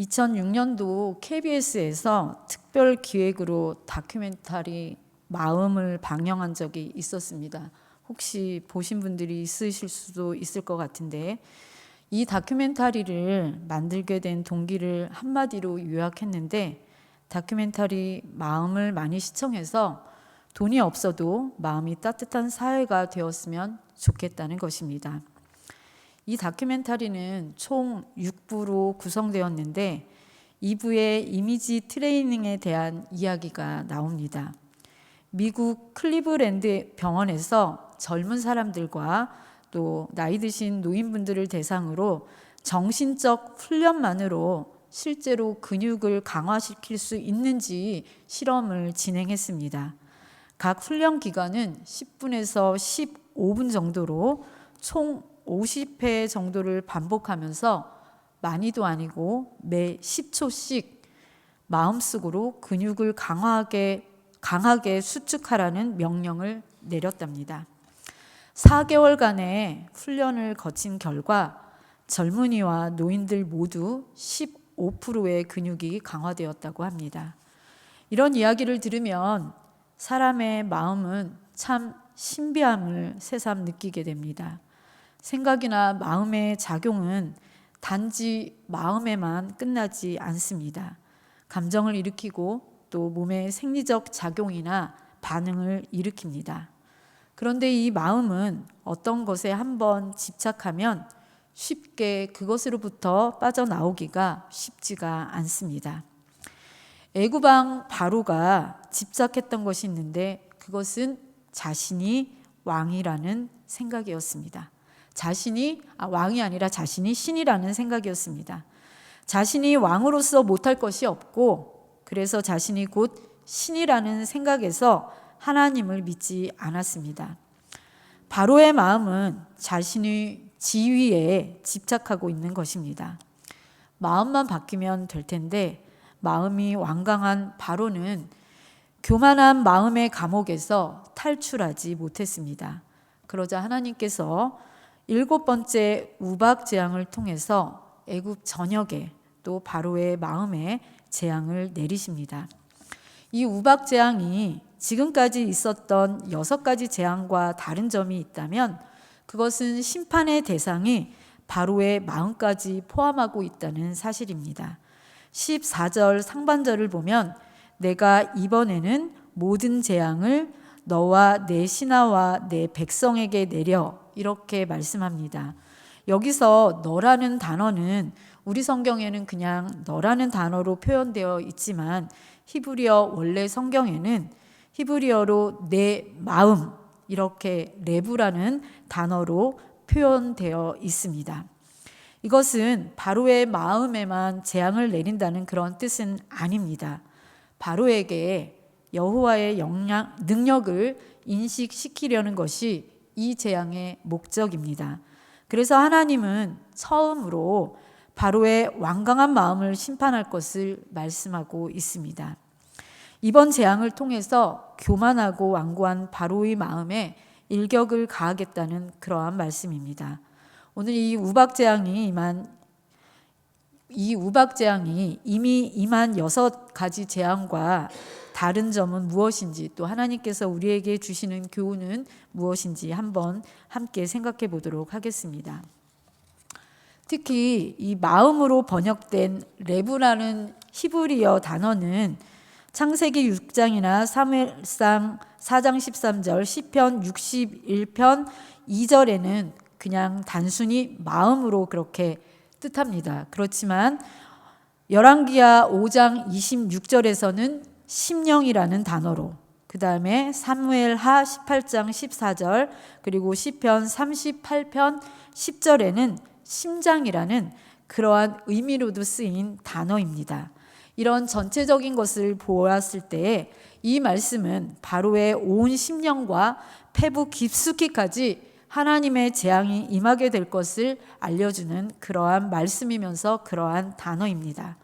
2006년도 KBS에서 특별 기획으로 다큐멘터리 마음을 방영한 적이 있었습니다. 혹시 보신 분들이 있으실 수도 있을 것 같은데, 이 다큐멘터리를 만들게 된 동기를 한마디로 요약했는데, 다큐멘터리 마음을 많이 시청해서 돈이 없어도 마음이 따뜻한 사회가 되었으면 좋겠다는 것입니다. 이 다큐멘터리는 총 6부로 구성되었는데 2부의 이미지 트레이닝에 대한 이야기가 나옵니다. 미국 클리브랜드 병원에서 젊은 사람들과 또 나이 드신 노인분들을 대상으로 정신적 훈련만으로 실제로 근육을 강화시킬 수 있는지 실험을 진행했습니다. 각 훈련 기간은 10분에서 15분 정도로 총 50회 정도를 반복하면서 많이도 아니고 매 10초씩 마음속으로 근육을 강하게 수축하라는 명령을 내렸답니다. 4개월간의 훈련을 거친 결과 젊은이와 노인들 모두 15%의 근육이 강화되었다고 합니다. 이런 이야기를 들으면 사람의 마음은 참 신비함을 새삼 느끼게 됩니다. 생각이나 마음의 작용은 단지 마음에만 끝나지 않습니다. 감정을 일으키고 또 몸의 생리적 작용이나 반응을 일으킵니다. 그런데 이 마음은 어떤 것에 한번 집착하면 쉽게 그것으로부터 빠져나오기가 쉽지가 않습니다. 애굽왕 바로가 집착했던 것이 있는데 그것은 자신이 왕이라는 생각이었습니다. 왕이 아니라 자신이 신이라는 생각이었습니다. 자신이 왕으로서 못할 것이 없고 그래서 자신이 곧 신이라는 생각에서 하나님을 믿지 않았습니다. 바로의 마음은 자신의 지위에 집착하고 있는 것입니다. 마음만 바뀌면 될 텐데 마음이 완강한 바로는 교만한 마음의 감옥에서 탈출하지 못했습니다. 그러자 하나님께서 7번째 우박 재앙을 통해서 애굽 전역에 또 바로의 마음에 재앙을 내리십니다. 이 우박 재앙이 지금까지 있었던 6가지 재앙과 다른 점이 있다면 그것은 심판의 대상이 바로의 마음까지 포함하고 있다는 사실입니다. 14절 상반절을 보면 내가 이번에는 모든 재앙을 너와 내 신하와 내 백성에게 내려 이렇게 말씀합니다. 여기서 너라는 단어는 우리 성경에는 그냥 너라는 단어로 표현되어 있지만 히브리어 원래 성경에는 히브리어로 내 마음 이렇게 레브라는 단어로 표현되어 있습니다. 이것은 바로의 마음에만 재앙을 내린다는 그런 뜻은 아닙니다. 바로에게 여호와의 능력을 인식시키려는 것이 이 재앙의 목적입니다. 그래서 하나님은 처음으로 바로의 완강한 마음을 심판할 것을 말씀하고 있습니다. 이번 재앙을 통해서 교만하고 완고한 바로의 마음에 일격을 가하겠다는 그러한 말씀입니다. 오늘 이 우박 재앙이 이미 임한 6가지 재앙과 다른 점은 무엇인지 또 하나님께서 우리에게 주시는 교훈은 무엇인지 한번 함께 생각해 보도록 하겠습니다. 특히 이 마음으로 번역된 레브라는 히브리어 단어는 창세기 6장이나 사무엘상 4장 13절, 시편 61편 2절에는 그냥 단순히 마음으로 그렇게 뜻합니다. 그렇지만 열왕기하 5장 26절에서는 심령이라는 단어로, 그 다음에 사무엘하 18장 14절, 그리고 시편 38편 10절에는 심장이라는 그러한 의미로도 쓰인 단어입니다. 이런 전체적인 것을 보았을 때 이 말씀은 바로의 온 심령과 폐부 깊숙이까지 하나님의 재앙이 임하게 될 것을 알려주는 그러한 말씀이면서 그러한 단어입니다.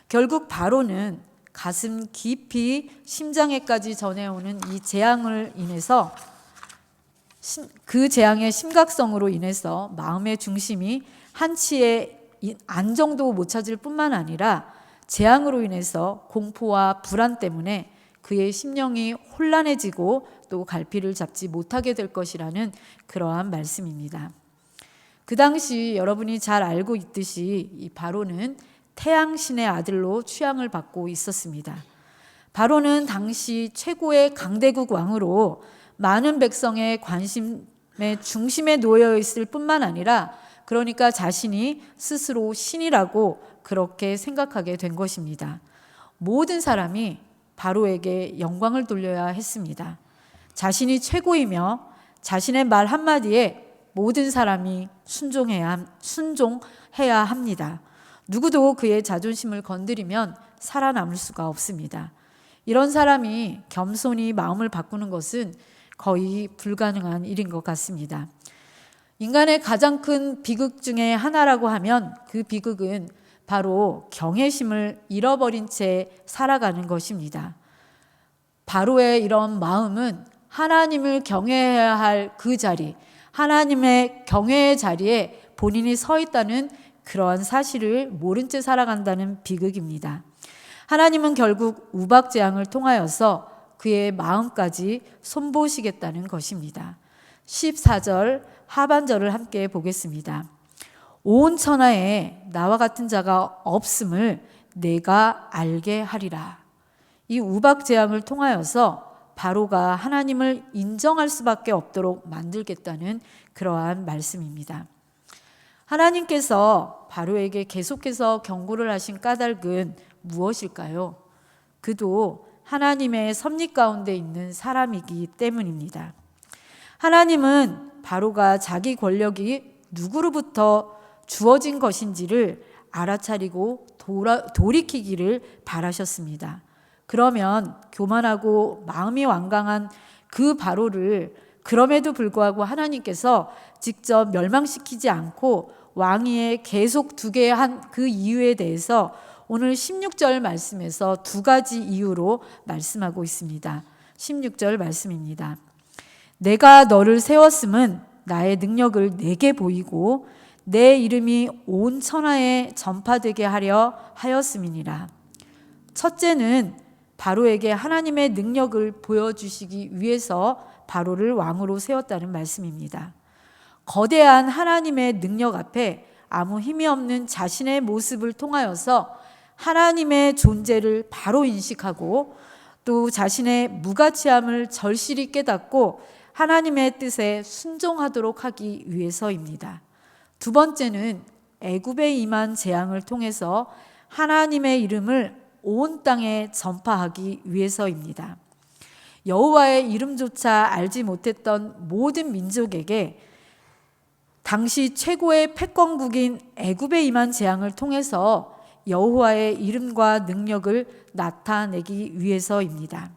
결국 바로는 가슴 깊이 심장에까지 전해오는 이 재앙을 인해서 그 재앙의 심각성으로 인해서 마음의 중심이 한치의 안정도 못 찾을 뿐만 아니라 재앙으로 인해서 공포와 불안 때문에 그의 심령이 혼란해지고 또 갈피를 잡지 못하게 될 것이라는 그러한 말씀입니다. 그 당시 여러분이 잘 알고 있듯이 이 바로는 태양신의 아들로 취향을 받고 있었습니다. 바로는 당시 최고의 강대국 왕으로 많은 백성의 관심의 중심에 놓여 있을 뿐만 아니라 그러니까 자신이 스스로 신이라고 그렇게 생각하게 된 것입니다. 모든 사람이 바로에게 영광을 돌려야 했습니다. 자신이 최고이며 자신의 말 한마디에 모든 사람이 순종해야 합니다. 누구도 그의 자존심을 건드리면 살아남을 수가 없습니다. 이런 사람이 겸손히 마음을 바꾸는 것은 거의 불가능한 일인 것 같습니다. 인간의 가장 큰 비극 중에 하나라고 하면 그 비극은 바로 경외심을 잃어버린 채 살아가는 것입니다. 바로의 이런 마음은 하나님을 경외해야 할 그 자리, 하나님의 경외의 자리에 본인이 서 있다는 그러한 사실을 모른 채 살아간다는 비극입니다. 하나님은 결국 우박재앙을 통하여서 그의 마음까지 손보시겠다는 것입니다. 14절 하반절을 함께 보겠습니다. 온 천하에 나와 같은 자가 없음을 내가 알게 하리라. 이 우박재앙을 통하여서 바로가 하나님을 인정할 수밖에 없도록 만들겠다는 그러한 말씀입니다. 하나님께서 바로에게 계속해서 경고를 하신 까닭은 무엇일까요? 그도 하나님의 섭리 가운데 있는 사람이기 때문입니다. 하나님은 바로가 자기 권력이 누구로부터 주어진 것인지를 알아차리고 돌이키기를 바라셨습니다. 그러면 교만하고 마음이 완강한 그 바로를 그럼에도 불구하고 하나님께서 직접 멸망시키지 않고 왕위에 계속 두게 한 그 이유에 대해서 오늘 16절 말씀에서 두 가지 이유로 말씀하고 있습니다. 16절 말씀입니다. 내가 너를 세웠음은 나의 능력을 내게 보이고 내 이름이 온 천하에 전파되게 하려 하였음이니라. 첫째는 바로에게 하나님의 능력을 보여주시기 위해서 바로를 왕으로 세웠다는 말씀입니다. 거대한 하나님의 능력 앞에 아무 힘이 없는 자신의 모습을 통하여서 하나님의 존재를 바로 인식하고 또 자신의 무가치함을 절실히 깨닫고 하나님의 뜻에 순종하도록 하기 위해서입니다. 두 번째는 애굽에 임한 재앙을 통해서 하나님의 이름을 온 땅에 전파하기 위해서입니다. 여호와의 이름조차 알지 못했던 모든 민족에게 당시 최고의 패권국인 애굽에 임한 재앙을 통해서 여호와의 이름과 능력을 나타내기 위해서입니다.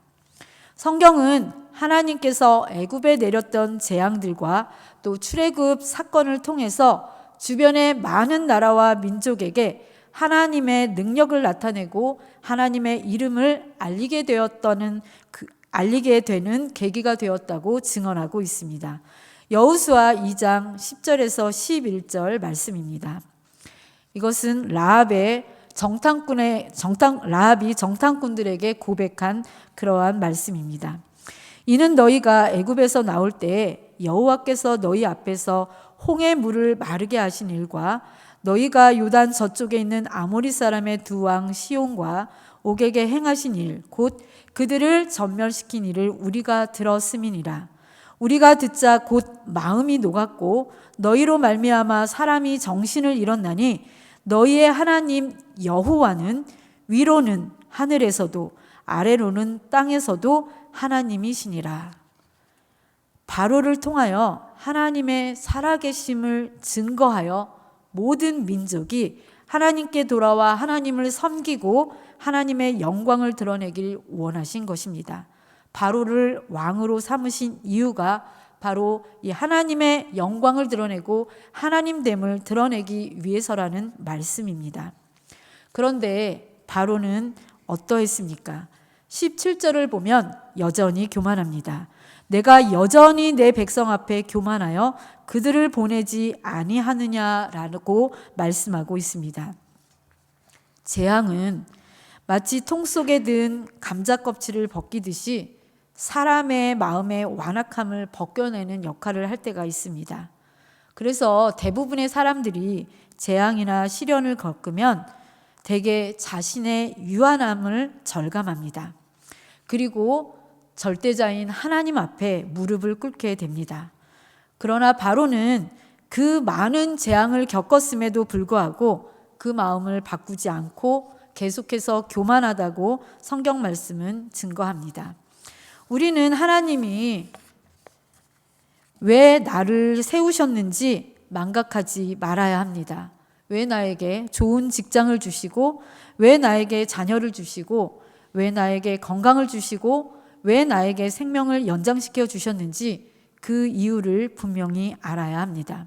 성경은 하나님께서 애굽에 내렸던 재앙들과 또 출애굽 사건을 통해서 주변의 많은 나라와 민족에게 하나님의 능력을 나타내고 하나님의 이름을 알리게 되는 계기가 되었다고 증언하고 있습니다. 여호수아 2장 10절에서 11절 말씀입니다. 이것은 라합이 정탐꾼들에게 고백한 그러한 말씀입니다. 이는 너희가 애굽에서 나올 때에 여호와께서 너희 앞에서 홍해 물을 마르게 하신 일과 너희가 요단 저쪽에 있는 아모리 사람의 두 왕 시온과 옥에게 행하신 일 곧 그들을 전멸시킨 일을 우리가 들었음이니라. 우리가 듣자 곧 마음이 녹았고 너희로 말미암아 사람이 정신을 잃었나니 너희의 하나님 여호와는 위로는 하늘에서도 아래로는 땅에서도 하나님이시니라. 바로를 통하여 하나님의 살아계심을 증거하여 모든 민족이 하나님께 돌아와 하나님을 섬기고 하나님의 영광을 드러내길 원하신 것입니다. 바로를 왕으로 삼으신 이유가 바로 이 하나님의 영광을 드러내고 하나님됨을 드러내기 위해서라는 말씀입니다. 그런데 바로는 어떠했습니까? 17절을 보면 여전히 교만합니다. 내가 여전히 내 백성 앞에 교만하여 그들을 보내지 아니하느냐라고 말씀하고 있습니다. 재앙은 마치 통 속에 든 감자 껍질을 벗기듯이 사람의 마음의 완악함을 벗겨내는 역할을 할 때가 있습니다. 그래서 대부분의 사람들이 재앙이나 시련을 겪으면 대개 자신의 유한함을 절감합니다. 그리고 절대자인 하나님 앞에 무릎을 꿇게 됩니다. 그러나 바로는 그 많은 재앙을 겪었음에도 불구하고 그 마음을 바꾸지 않고 계속해서 교만하다고 성경 말씀은 증거합니다. 우리는 하나님이 왜 나를 세우셨는지 망각하지 말아야 합니다. 왜 나에게 좋은 직장을 주시고, 왜 나에게 자녀를 주시고, 왜 나에게 건강을 주시고, 왜 나에게 생명을 연장시켜 주셨는지 그 이유를 분명히 알아야 합니다.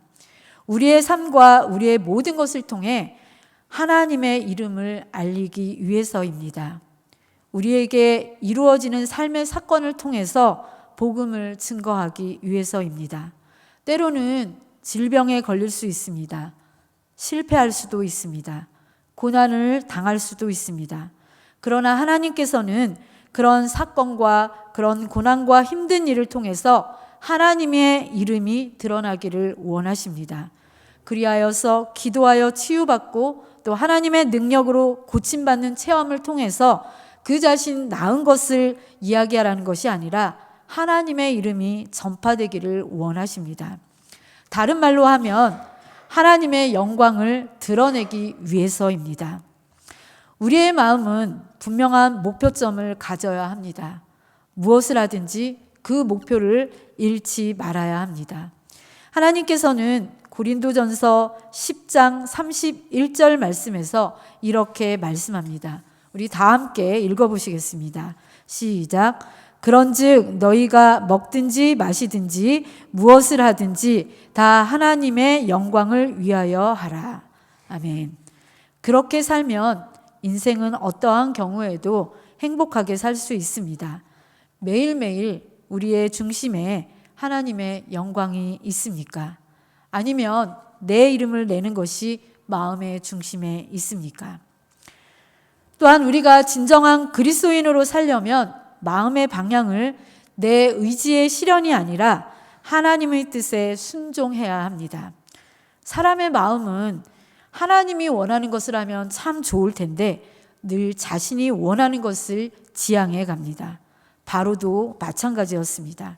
우리의 삶과 우리의 모든 것을 통해 하나님의 이름을 알리기 위해서입니다. 우리에게 이루어지는 삶의 사건을 통해서 복음을 증거하기 위해서입니다. 때로는 질병에 걸릴 수 있습니다. 실패할 수도 있습니다. 고난을 당할 수도 있습니다. 그러나 하나님께서는 그런 사건과 그런 고난과 힘든 일을 통해서 하나님의 이름이 드러나기를 원하십니다. 그리하여서 기도하여 치유받고 또 하나님의 능력으로 고침받는 체험을 통해서 그 자신 나은 것을 이야기하라는 것이 아니라 하나님의 이름이 전파되기를 원하십니다. 다른 말로 하면 하나님의 영광을 드러내기 위해서입니다. 우리의 마음은 분명한 목표점을 가져야 합니다. 무엇을 하든지 그 목표를 잃지 말아야 합니다. 하나님께서는 고린도전서 10장 31절 말씀에서 이렇게 말씀합니다. 우리 다 함께 읽어보시겠습니다. 시작. 그런즉 너희가 먹든지 마시든지 무엇을 하든지 다 하나님의 영광을 위하여 하라. 아멘. 그렇게 살면 인생은 어떠한 경우에도 행복하게 살 수 있습니다. 매일매일 우리의 중심에 하나님의 영광이 있습니까? 아니면 내 이름을 내는 것이 마음의 중심에 있습니까? 또한 우리가 진정한 그리스도인으로 살려면 마음의 방향을 내 의지의 실현이 아니라 하나님의 뜻에 순종해야 합니다. 사람의 마음은 하나님이 원하는 것을 하면 참 좋을 텐데 늘 자신이 원하는 것을 지향해 갑니다. 바로도 마찬가지였습니다.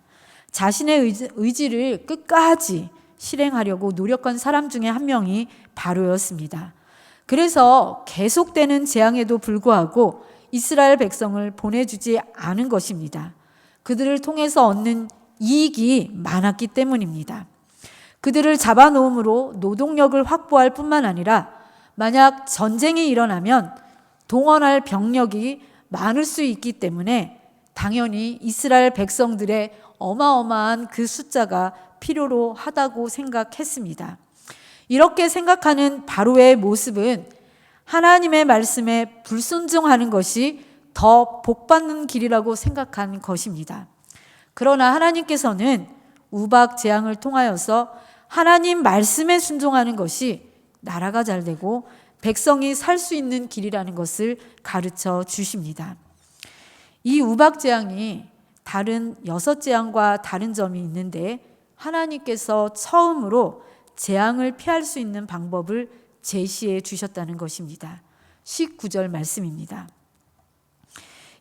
자신의 의지를 끝까지 실행하려고 노력한 사람 중에 한 명이 바로였습니다. 그래서 계속되는 재앙에도 불구하고 이스라엘 백성을 보내주지 않은 것입니다. 그들을 통해서 얻는 이익이 많았기 때문입니다. 그들을 잡아놓음으로 노동력을 확보할 뿐만 아니라 만약 전쟁이 일어나면 동원할 병력이 많을 수 있기 때문에 당연히 이스라엘 백성들의 어마어마한 그 숫자가 필요로 하다고 생각했습니다. 이렇게 생각하는 바로의 모습은 하나님의 말씀에 불순종하는 것이 더 복받는 길이라고 생각한 것입니다. 그러나 하나님께서는 우박 재앙을 통하여서 하나님 말씀에 순종하는 것이 나라가 잘 되고 백성이 살 수 있는 길이라는 것을 가르쳐 주십니다. 이 우박 재앙이 다른 6재앙과 다른 점이 있는데 하나님께서 처음으로 재앙을 피할 수 있는 방법을 제시해 주셨다는 것입니다. 19절 말씀입니다.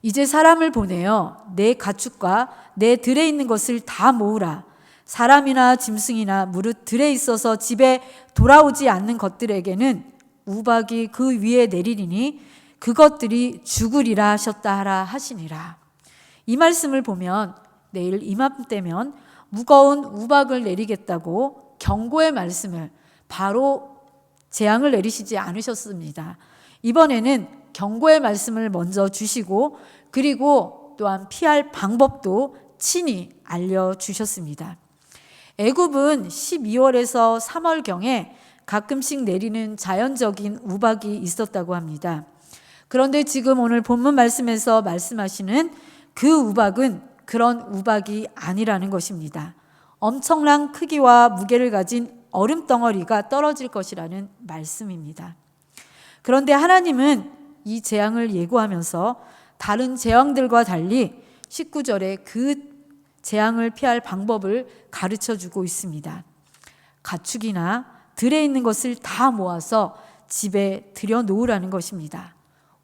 이제 사람을 보내어 내 가축과 내 들에 있는 것을 다 모으라. 사람이나 짐승이나 무릇 들에 있어서 집에 돌아오지 않는 것들에게는 우박이 그 위에 내리리니 그것들이 죽으리라 하셨다 하라 하시니라. 이 말씀을 보면 내일 이맘때면 무거운 우박을 내리겠다고 경고의 말씀을 바로 재앙을 내리시지 않으셨습니다. 이번에는 경고의 말씀을 먼저 주시고 그리고 또한 피할 방법도 친히 알려주셨습니다. 애굽은 12월에서 3월경에 가끔씩 내리는 자연적인 우박이 있었다고 합니다. 그런데 지금 오늘 본문 말씀에서 말씀하시는 그 우박은 그런 우박이 아니라는 것입니다. 엄청난 크기와 무게를 가진 얼음 덩어리가 떨어질 것이라는 말씀입니다. 그런데 하나님은 이 재앙을 예고하면서 다른 재앙들과 달리 19절에 그 재앙을 피할 방법을 가르쳐 주고 있습니다. 가축이나 들에 있는 것을 다 모아서 집에 들여놓으라는 것입니다.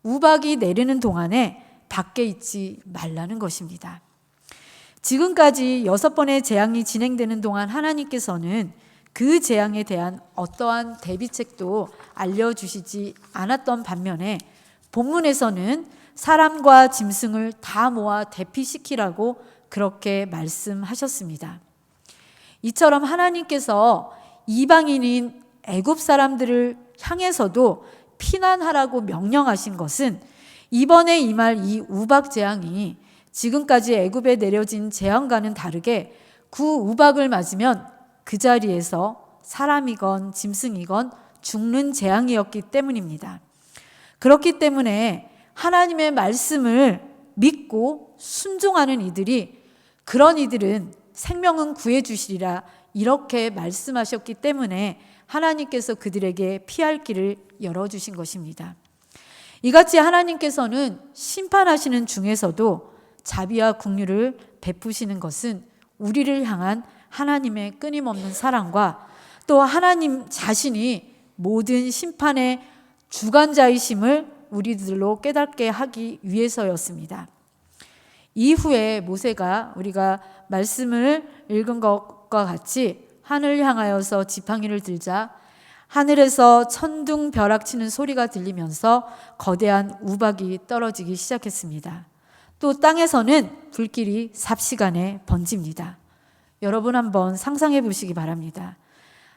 우박이 내리는 동안에 밖에 있지 말라는 것입니다. 지금까지 6번의 재앙이 진행되는 동안 하나님께서는 그 재앙에 대한 어떠한 대비책도 알려주시지 않았던 반면에 본문에서는 사람과 짐승을 다 모아 대피시키라고 그렇게 말씀하셨습니다. 이처럼 하나님께서 이방인인 애굽 사람들을 향해서도 피난하라고 명령하신 것은 이번에 임할 이 우박 재앙이 지금까지 애굽에 내려진 재앙과는 다르게 그 우박을 맞으면 그 자리에서 사람이건 짐승이건 죽는 재앙이었기 때문입니다. 그렇기 때문에 하나님의 말씀을 믿고 순종하는 이들이, 그런 이들은 생명은 구해 주시리라 이렇게 말씀하셨기 때문에 하나님께서 그들에게 피할 길을 열어주신 것입니다. 이같이 하나님께서는 심판하시는 중에서도 자비와 긍휼을 베푸시는 것은 우리를 향한 하나님의 끊임없는 사랑과 또 하나님 자신이 모든 심판의 주관자이심을 우리들로 깨닫게 하기 위해서였습니다. 이후에 모세가 우리가 말씀을 읽은 것과 같이 하늘을 향하여서 지팡이를 들자 하늘에서 천둥 벼락치는 소리가 들리면서 거대한 우박이 떨어지기 시작했습니다. 또 땅에서는 불길이 삽시간에 번집니다. 여러분 한번 상상해 보시기 바랍니다.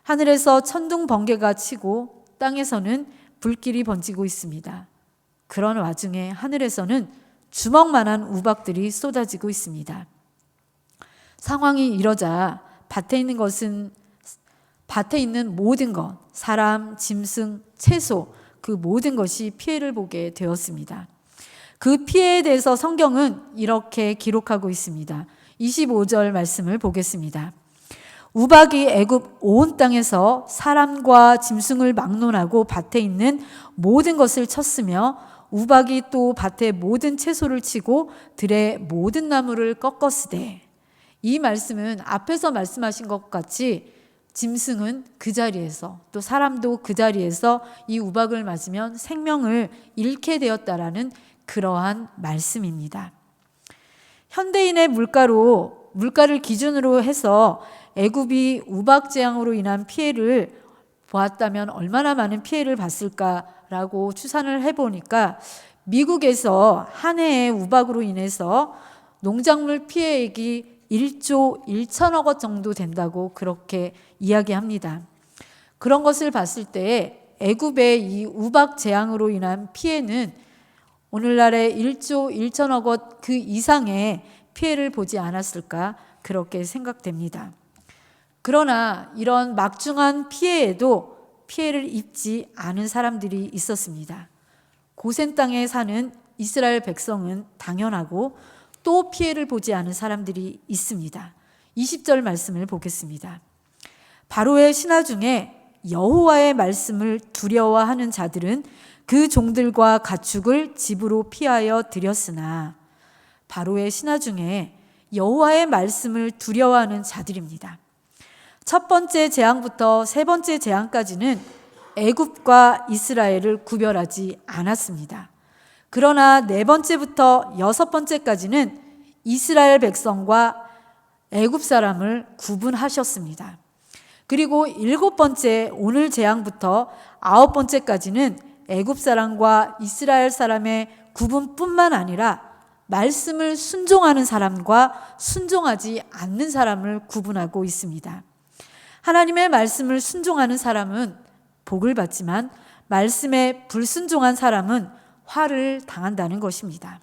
하늘에서 천둥 번개가 치고 땅에서는 불길이 번지고 있습니다. 그런 와중에 하늘에서는 주먹만한 우박들이 쏟아지고 있습니다. 상황이 이러자 밭에 있는 모든 것, 사람, 짐승, 채소, 그 모든 것이 피해를 보게 되었습니다. 그 피해에 대해서 성경은 이렇게 기록하고 있습니다. 25절 말씀을 보겠습니다. 우박이 애굽 온 땅에서 사람과 짐승을 막론하고 밭에 있는 모든 것을 쳤으며 우박이 또 밭의 모든 채소를 치고 들의 모든 나무를 꺾었으되. 이 말씀은 앞에서 말씀하신 것 같이 짐승은 그 자리에서 또 사람도 그 자리에서 이 우박을 맞으면 생명을 잃게 되었다라는 그러한 말씀입니다. 현대인의 물가를 기준으로 해서 애굽이 우박 재앙으로 인한 피해를 보았다면 얼마나 많은 피해를 봤을까라고 추산을 해보니까 미국에서 한 해에 우박으로 인해서 농작물 피해액이 1조 1천억 원 정도 된다고 그렇게 이야기합니다. 그런 것을 봤을 때 애굽의 이 우박 재앙으로 인한 피해는 오늘날의 1조 1천억 원 그 이상의 피해를 보지 않았을까 그렇게 생각됩니다. 그러나 이런 막중한 피해에도 피해를 입지 않은 사람들이 있었습니다. 고센 땅에 사는 이스라엘 백성은 당연하고 또 피해를 보지 않은 사람들이 있습니다. 20절 말씀을 보겠습니다. 바로의 신하 중에 여호와의 말씀을 두려워하는 자들은 그 종들과 가축을 집으로 피하여 들였으나, 바로의 신하 중에 여호와의 말씀을 두려워하는 자들입니다. 첫 번째 재앙부터 세 번째 재앙까지는 애굽과 이스라엘을 구별하지 않았습니다. 그러나 네 번째부터 여섯 번째까지는 이스라엘 백성과 애굽 사람을 구분하셨습니다. 그리고 일곱 번째 오늘 재앙부터 아홉 번째까지는 애굽 사람과 이스라엘 사람의 구분뿐만 아니라 말씀을 순종하는 사람과 순종하지 않는 사람을 구분하고 있습니다. 하나님의 말씀을 순종하는 사람은 복을 받지만 말씀에 불순종한 사람은 화를 당한다는 것입니다.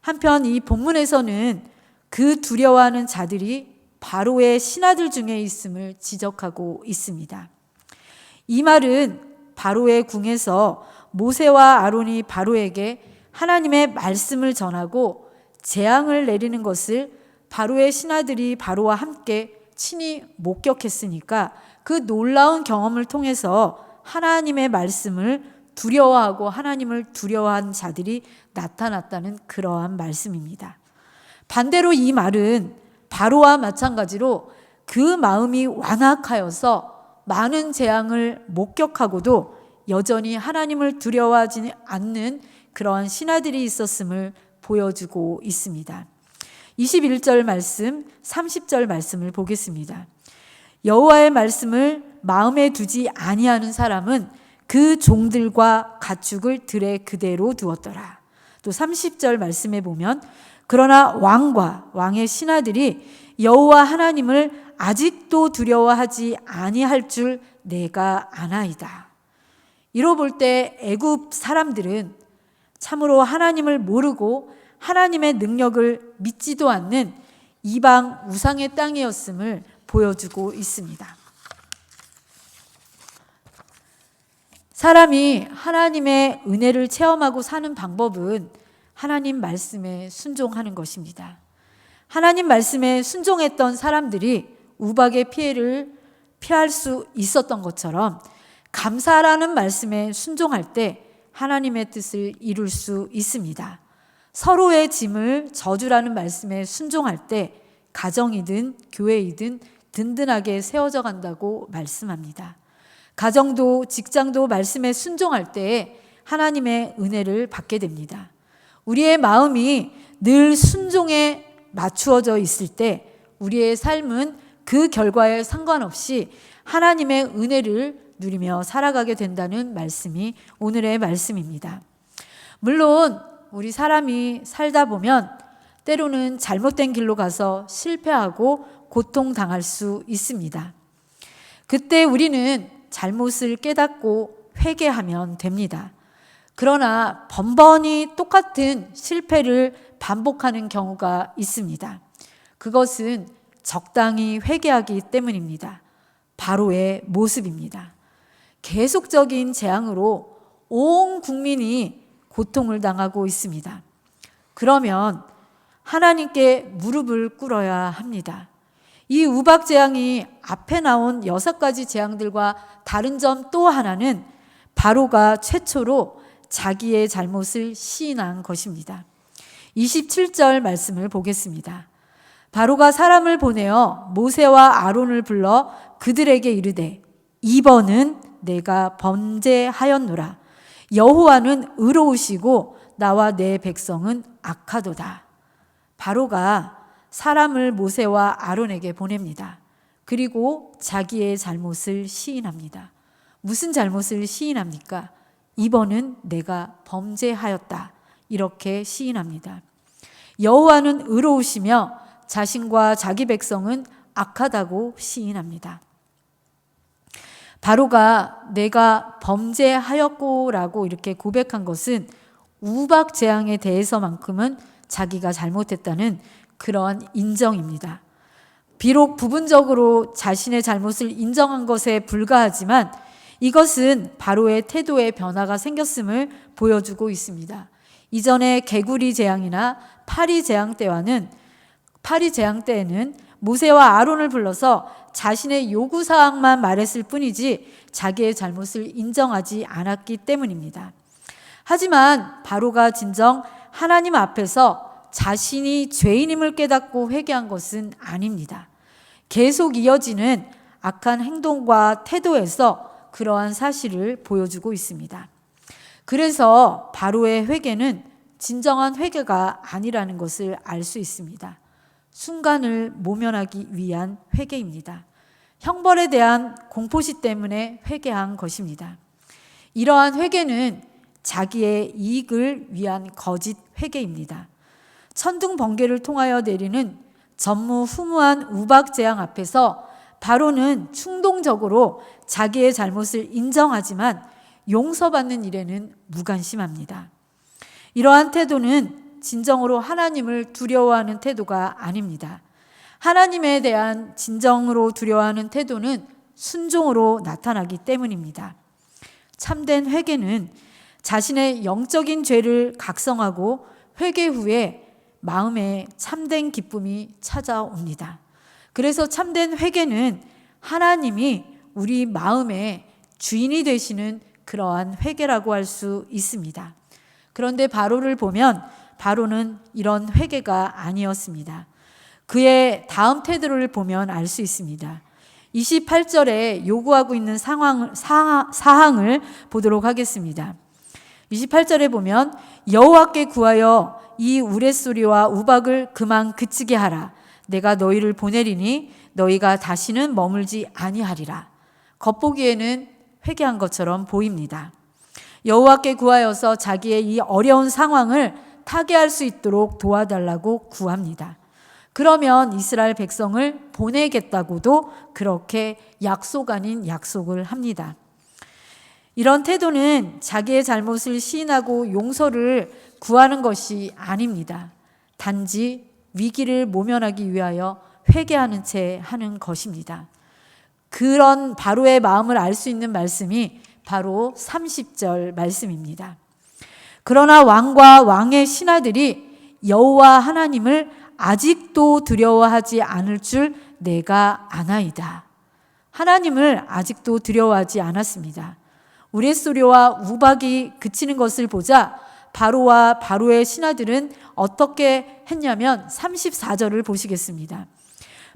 한편 이 본문에서는 그 두려워하는 자들이 바로의 신하들 중에 있음을 지적하고 있습니다. 이 말은 바로의 궁에서 모세와 아론이 바로에게 하나님의 말씀을 전하고 재앙을 내리는 것을 바로의 신하들이 바로와 함께 친히 목격했으니까 그 놀라운 경험을 통해서 하나님의 말씀을 두려워하고 하나님을 두려워한 자들이 나타났다는 그러한 말씀입니다. 반대로 이 말은 바로와 마찬가지로 그 마음이 완악하여서 많은 재앙을 목격하고도 여전히 하나님을 두려워하지 않는 그러한 신하들이 있었음을 보여주고 있습니다. 21절 말씀, 30절 말씀을 보겠습니다. 여호와의 말씀을 마음에 두지 아니하는 사람은 그 종들과 가축을 들에 그대로 두었더라. 또 30절 말씀에 보면 그러나 왕과 왕의 신하들이 여호와 하나님을 아직도 두려워하지 아니할 줄 내가 아나이다. 이로 볼 때 애굽 사람들은 참으로 하나님을 모르고 하나님의 능력을 믿지도 않는 이방 우상의 땅이었음을 보여주고 있습니다. 사람이 하나님의 은혜를 체험하고 사는 방법은 하나님 말씀에 순종하는 것입니다. 하나님 말씀에 순종했던 사람들이 우박의 피해를 피할 수 있었던 것처럼 감사라는 말씀에 순종할 때 하나님의 뜻을 이룰 수 있습니다. 서로의 짐을 져주라는 말씀에 순종할 때 가정이든 교회이든 든든하게 세워져 간다고 말씀합니다. 가정도 직장도 말씀에 순종할 때 하나님의 은혜를 받게 됩니다. 우리의 마음이 늘 순종에 맞추어져 있을 때 우리의 삶은 그 결과에 상관없이 하나님의 은혜를 누리며 살아가게 된다는 말씀이 오늘의 말씀입니다. 물론 우리 사람이 살다 보면 때로는 잘못된 길로 가서 실패하고 고통당할 수 있습니다. 그때 우리는 잘못을 깨닫고 회개하면 됩니다. 그러나 번번이 똑같은 실패를 반복하는 경우가 있습니다. 그것은 적당히 회개하기 때문입니다. 바로의 모습입니다. 계속적인 재앙으로 온 국민이 고통을 당하고 있습니다. 그러면 하나님께 무릎을 꿇어야 합니다. 이 우박 재앙이 앞에 나온 6가지 재앙들과 다른 점 또 하나는 바로가 최초로 자기의 잘못을 시인한 것입니다. 27절 말씀을 보겠습니다. 바로가 사람을 보내어 모세와 아론을 불러 그들에게 이르되 이번은 내가 범죄하였노라. 여호와는 의로우시고 나와 내 백성은 악하도다. 바로가 사람을 모세와 아론에게 보냅니다. 그리고 자기의 잘못을 시인합니다. 무슨 잘못을 시인합니까? 이번은 내가 범죄하였다. 이렇게 시인합니다. 여호와는 의로우시며 자신과 자기 백성은 악하다고 시인합니다. 바로가 내가 범죄하였고라고 이렇게 고백한 것은 우박 재앙에 대해서만큼은 자기가 잘못했다는 그런 인정입니다. 비록 부분적으로 자신의 잘못을 인정한 것에 불과하지만 이것은 바로의 태도의 변화가 생겼음을 보여주고 있습니다. 이전에 개구리 재앙이나 파리 재앙 때에는 모세와 아론을 불러서 자신의 요구사항만 말했을 뿐이지 자기의 잘못을 인정하지 않았기 때문입니다. 하지만 바로가 진정 하나님 앞에서 자신이 죄인임을 깨닫고 회개한 것은 아닙니다. 계속 이어지는 악한 행동과 태도에서 그러한 사실을 보여주고 있습니다. 그래서 바로의 회개는 진정한 회개가 아니라는 것을 알 수 있습니다. 순간을 모면하기 위한 회개입니다. 형벌에 대한 공포시 때문에 회개한 것입니다. 이러한 회개는 자기의 이익을 위한 거짓 회개입니다. 천둥 번개를 통하여 내리는 전무후무한 우박 재앙 앞에서 바로는 충동적으로 자기의 잘못을 인정하지만 용서받는 일에는 무관심합니다. 이러한 태도는 진정으로 하나님을 두려워하는 태도가 아닙니다. 하나님에 대한 진정으로 두려워하는 태도는 순종으로 나타나기 때문입니다. 참된 회개는 자신의 영적인 죄를 각성하고 회개 후에 마음에 참된 기쁨이 찾아옵니다. 그래서 참된 회개는 하나님이 우리 마음의 주인이 되시는 그러한 회개라고 할 수 있습니다. 그런데 바로를 보면 바로는 이런 회개가 아니었습니다. 그의 다음 태도를 보면 알 수 있습니다. 28절에 요구하고 있는 사항을 보도록 하겠습니다. 28절에 보면 여호와께 구하여 이 우레소리와 우박을 그만 그치게 하라. 내가 너희를 보내리니 너희가 다시는 머물지 아니하리라. 겉보기에는 회개한 것처럼 보입니다. 여호와께 구하여서 자기의 이 어려운 상황을 타개할 수 있도록 도와달라고 구합니다. 그러면 이스라엘 백성을 보내겠다고도 그렇게 약속 아닌 약속을 합니다. 이런 태도는 자기의 잘못을 시인하고 용서를 구하는 것이 아닙니다. 단지 위기를 모면하기 위하여 회개하는 채 하는 것입니다. 그런 바로의 마음을 알 수 있는 말씀이 바로 30절 말씀입니다. 그러나 왕과 왕의 신하들이 여호와 하나님을 아직도 두려워하지 않을 줄 내가 아나이다. 하나님을 아직도 두려워하지 않았습니다. 우레소리와 우박이 그치는 것을 보자 바로와 바로의 신하들은 어떻게 했냐면 34절을 보시겠습니다.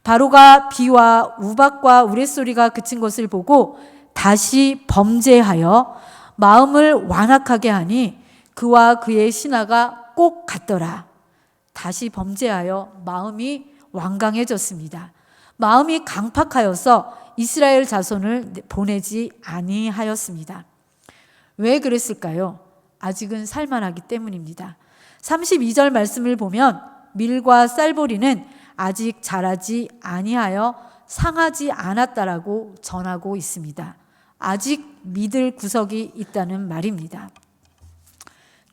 바로가 비와 우박과 우레소리가 그친 것을 보고 다시 범죄하여 마음을 완악하게 하니 그와 그의 신하가 꼭 같더라. 다시 범죄하여 마음이 완강해졌습니다. 마음이 강팍하여서 이스라엘 자손을 보내지 아니하였습니다. 왜 그랬을까요? 아직은 살만하기 때문입니다. 32절 말씀을 보면 밀과 쌀보리는 아직 자라지 아니하여 상하지 않았다라고 전하고 있습니다. 아직 믿을 구석이 있다는 말입니다.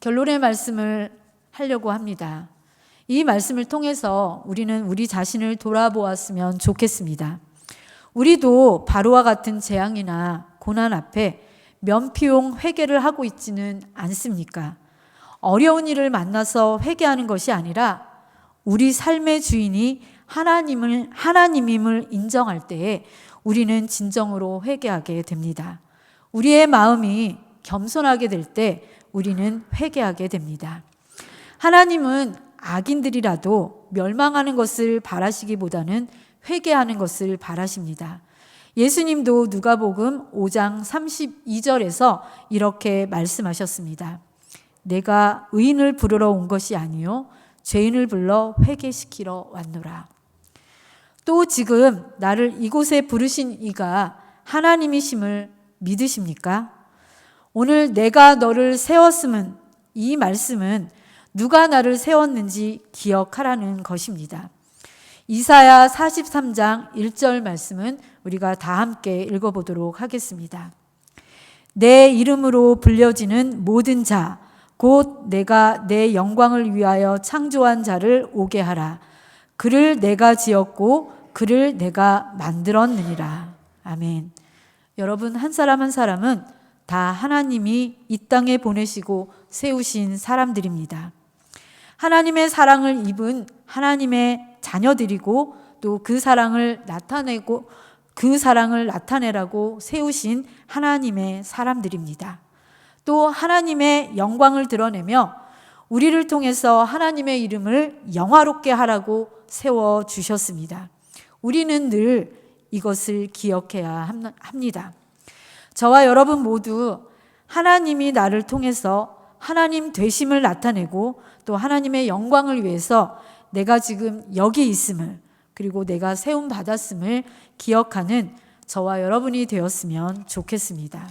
결론의 말씀을 하려고 합니다. 이 말씀을 통해서 우리는 우리 자신을 돌아보았으면 좋겠습니다. 우리도 바로와 같은 재앙이나 고난 앞에 면피용 회개를 하고 있지는 않습니까? 어려운 일을 만나서 회개하는 것이 아니라 우리 삶의 주인이 하나님임을 인정할 때에 우리는 진정으로 회개하게 됩니다. 우리의 마음이 겸손하게 될 때 우리는 회개하게 됩니다. 하나님은 악인들이라도 멸망하는 것을 바라시기보다는 회개하는 것을 바라십니다. 예수님도 누가복음 5장 32절에서 이렇게 말씀하셨습니다. 내가 의인을 부르러 온 것이 아니요 죄인을 불러 회개시키러 왔노라. 또 지금 나를 이곳에 부르신 이가 하나님이심을 믿으십니까? 오늘 내가 너를 세웠음은, 이 말씀은 누가 나를 세웠는지 기억하라는 것입니다. 이사야 43장 1절 말씀은 우리가 다 함께 읽어보도록 하겠습니다. 내 이름으로 불려지는 모든 자, 곧 내가 내 영광을 위하여 창조한 자를 오게 하라. 그를 내가 지었고 그를 내가 만들었느니라. 아멘. 여러분, 한 사람 한 사람은 다 하나님이 이 땅에 보내시고 세우신 사람들입니다. 하나님의 사랑을 입은 하나님의 자녀들이고 또 그 사랑을 나타내라고 세우신 하나님의 사람들입니다. 또 하나님의 영광을 드러내며 우리를 통해서 하나님의 이름을 영화롭게 하라고 세워주셨습니다. 우리는 늘 이것을 기억해야 합니다. 저와 여러분 모두 하나님이 나를 통해서 하나님 되심을 나타내고 또 하나님의 영광을 위해서 내가 지금 여기 있음을, 그리고 내가 세움 받았음을 기억하는 저와 여러분이 되었으면 좋겠습니다.